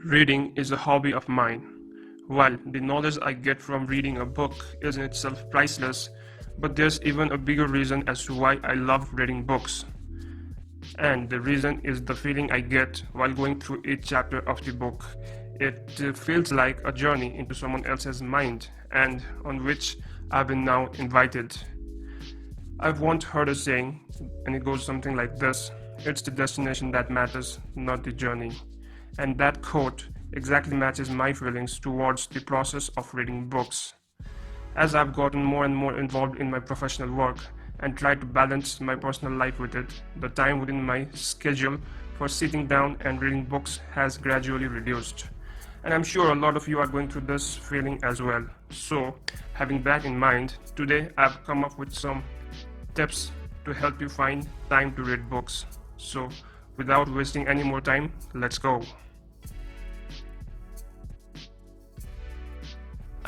Reading is a hobby of mine. While the knowledge I get from reading a book is in itself priceless, but there's even a bigger reason as to why I love reading books. And the reason is the feeling I get while going through each chapter of the book. It feels like a journey into someone else's mind and on which I've been now invited. I've once heard a saying, and it goes something like this: it's the destination that matters, not the journey. And that quote exactly matches my feelings towards the process of reading books. As I've gotten more and more involved in my professional work and tried to balance my personal life with it, the time within my schedule for sitting down and reading books has gradually reduced. And I'm sure a lot of you are going through this feeling as well. So, having that in mind, today I've come up with some tips to help you find time to read books. So, without wasting any more time, let's go.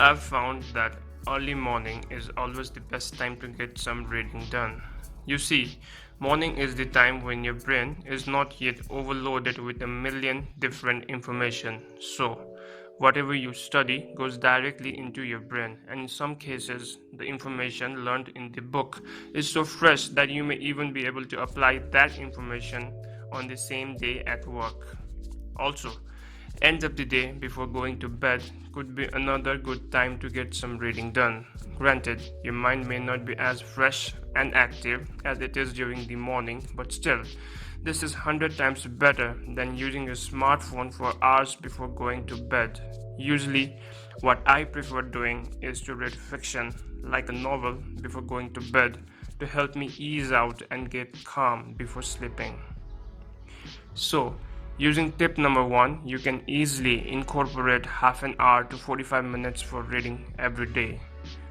I've found that early morning is always the best time to get some reading done. You see, morning is the time when your brain is not yet overloaded with a million different information. So, whatever you study goes directly into your brain, and in some cases, the information learned in the book is so fresh that you may even be able to apply that information on the same day at work. Also, end of the day before going to bed could be another good time to get some reading done. Granted, your mind may not be as fresh and active as it is during the morning, but still, this is 100 times better than using your smartphone for hours before going to bed. Usually, what I prefer doing is to read fiction, like a novel, before going to bed to help me ease out and get calm before sleeping. So, using tip number one, you can easily incorporate half an hour to 45 minutes for reading every day.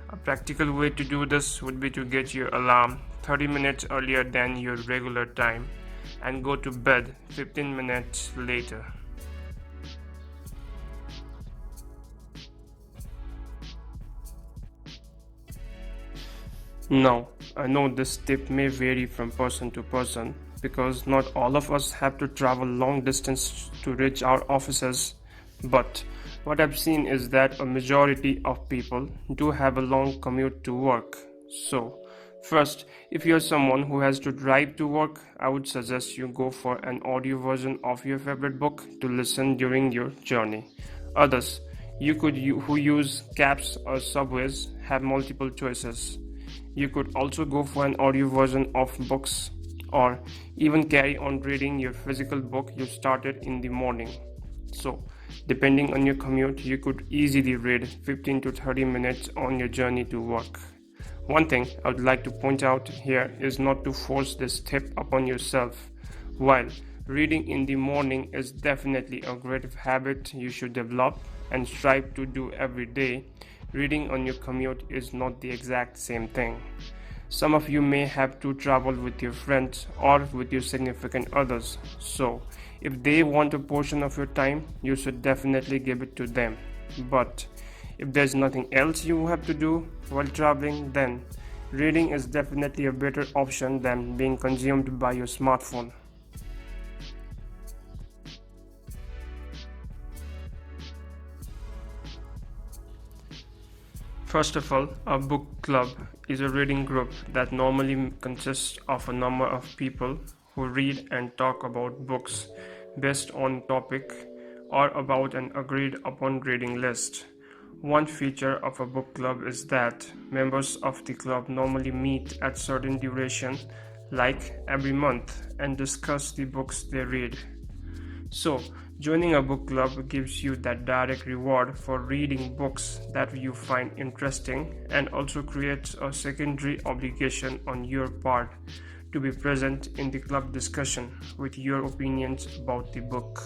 A practical way to do this would be to get your alarm 30 minutes earlier than your regular time and go to bed 15 minutes later. Now, I know this tip may vary from person to person because not all of us have to travel long distance to reach our offices, but what I've seen is that a majority of people do have a long commute to work. So, first, if you're someone who has to drive to work, I would suggest you go for an audio version of your favorite book to listen during your journey. Others, who use cabs or subways have multiple choices. You could also go for an audio version of books or even carry on reading your physical book you started in the morning. So, depending on your commute, you could easily read 15 to 30 minutes on your journey to work. One thing I would like to point out here is not to force this tip upon yourself. While reading in the morning is definitely a great habit you should develop and strive to do every day, reading on your commute is not the exact same thing. Some of you may have to travel with your friends or with your significant others, so if they want a portion of your time, you should definitely give it to them. But if there's nothing else you have to do while traveling, then reading is definitely a better option than being consumed by your smartphone. First of all, a book club is a reading group that normally consists of a number of people who read and talk about books based on topic or about an agreed upon reading list. One feature of a book club is that members of the club normally meet at certain duration, like every month, and discuss the books they read. So, joining a book club gives you that direct reward for reading books that you find interesting and also creates a secondary obligation on your part to be present in the club discussion with your opinions about the book.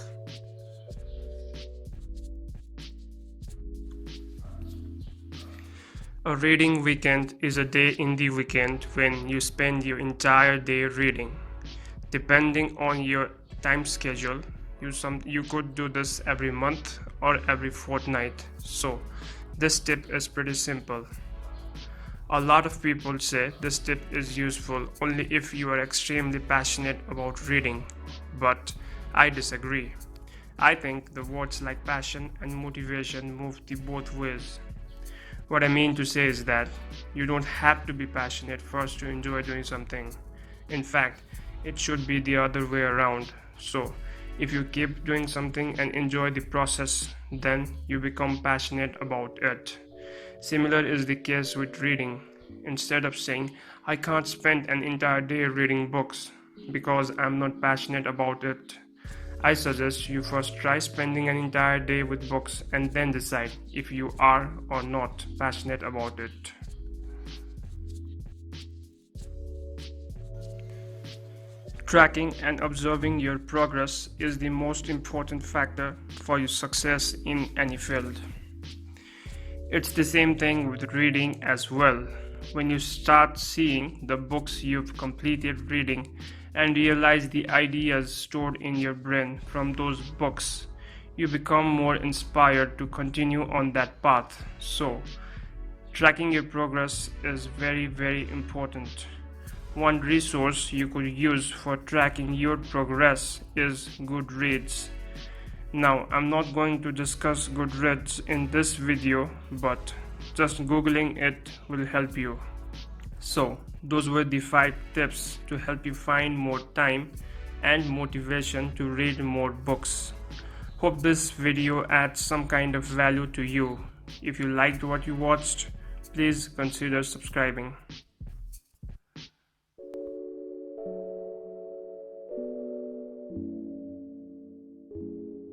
A reading weekend is a day in the weekend when you spend your entire day reading. Depending on your time schedule, you could do this every month or every fortnight. So, this tip is pretty simple. A lot of people say this tip is useful only if you are extremely passionate about reading, but I disagree. I think the words like passion and motivation move the both ways. What I mean to say is that you don't have to be passionate first to enjoy doing something. In fact, it should be the other way around. So, if you keep doing something and enjoy the process, then you become passionate about it. Similar is the case with reading. Instead of saying, I can't spend an entire day reading books because I'm not passionate about it, I suggest you first try spending an entire day with books and then decide if you are or not passionate about it. Tracking and observing your progress is the most important factor for your success in any field. It's the same thing with reading as well. When you start seeing the books you've completed reading and realize the ideas stored in your brain from those books, you become more inspired to continue on that path. So, tracking your progress is very, very important. One resource you could use for tracking your progress is Goodreads. Now, I'm not going to discuss Goodreads in this video, but just googling it will help you. So, those were the 5 tips to help you find more time and motivation to read more books. Hope this video adds some kind of value to you. If you liked what you watched, please consider subscribing.